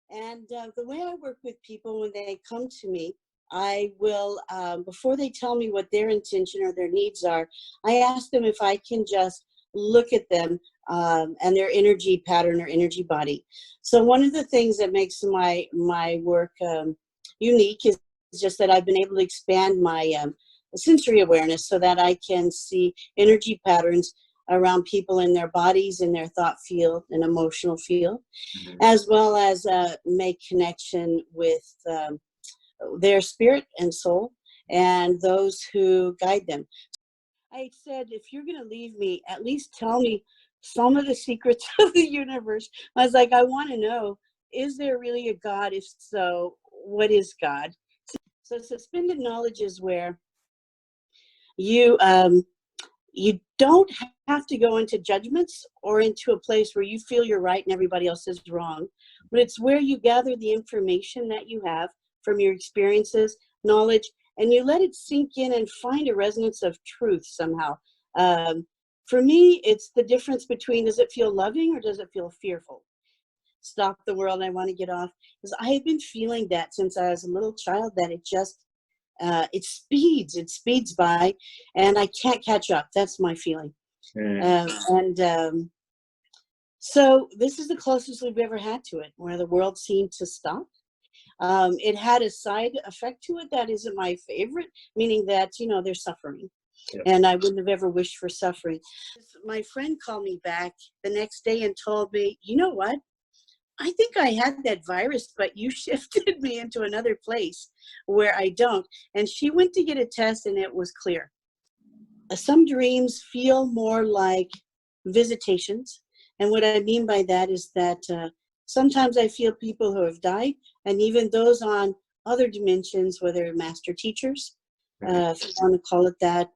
And the way I work with people when they come to me, I will, before they tell me what their intention or their needs are, I ask them if I can just look at them and their energy pattern or energy body. So one of the things that makes my work unique is just that I've been able to expand my sensory awareness so that I can see energy patterns around people in their bodies, in their thought field and emotional field, as well as make connection with their spirit and soul and those who guide them. I said, if you're going to leave me, at least tell me some of the secrets of the universe. I was like, I want to know, is there really a God? If so, what is God? So suspended knowledge is where you don't have to go into judgments or into a place where you feel you're right and everybody else is wrong, but it's where you gather the information that you have from your experiences, knowledge, and you let it sink in and find a resonance of truth somehow. For me, it's the difference between, does it feel loving or does it feel fearful? Stop the world, I want to get off. Because I have been feeling that since I was a little child, that it just, it speeds by, and I can't catch up. That's my feeling. So this is the closest we've ever had to it, where the world seemed to stop. It had a side effect to it that isn't my favorite, meaning that, there's suffering. Yeah. And I wouldn't have ever wished for suffering. My friend called me back the next day and told me, you know what? I think I had that virus, but you shifted me into another place where I don't. And she went to get a test and it was clear. Some dreams feel more like visitations. And what I mean by that is that sometimes I feel people who have died, and even those on other dimensions, whether master teachers, if you want to call it that,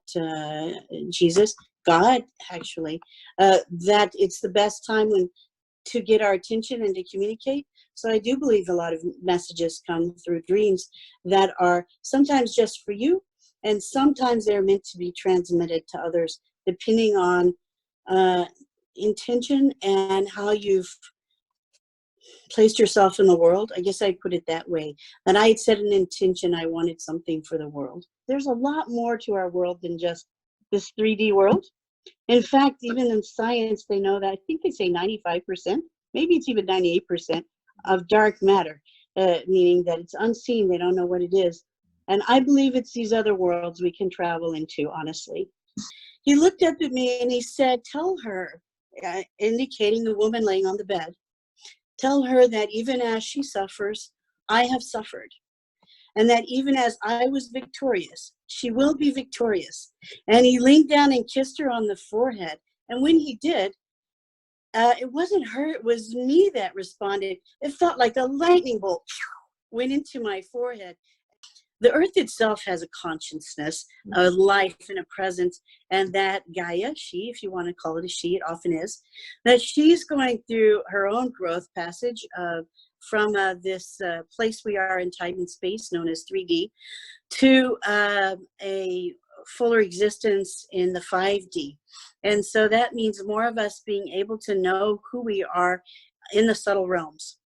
Jesus, God, actually, that it's the best time to get our attention and to communicate. So I do believe a lot of messages come through dreams that are sometimes just for you, and sometimes they're meant to be transmitted to others, depending on intention and how you've placed yourself in the world. I guess I'd put it that way. And I had set an intention, I wanted something for the world. There's a lot more to our world than just this 3D world. In fact, even in science, they know that, I think they say 95%, maybe it's even 98% of dark matter, meaning that it's unseen, they don't know what it is. And I believe it's these other worlds we can travel into, honestly. He looked up at me and he said, tell her, indicating the woman laying on the bed, tell her that even as she suffers, I have suffered. And that even as I was victorious, she will be victorious. And he leaned down and kissed her on the forehead. And when he did, it wasn't her, it was me that responded. It felt like a lightning bolt went into my forehead. The earth itself has a consciousness, a life and a presence, and that Gaia, she, if you want to call it a she, it often is, that she's going through her own growth passage from this place we are in time and space known as 3D to a fuller existence in the 5D. And so that means more of us being able to know who we are in the subtle realms.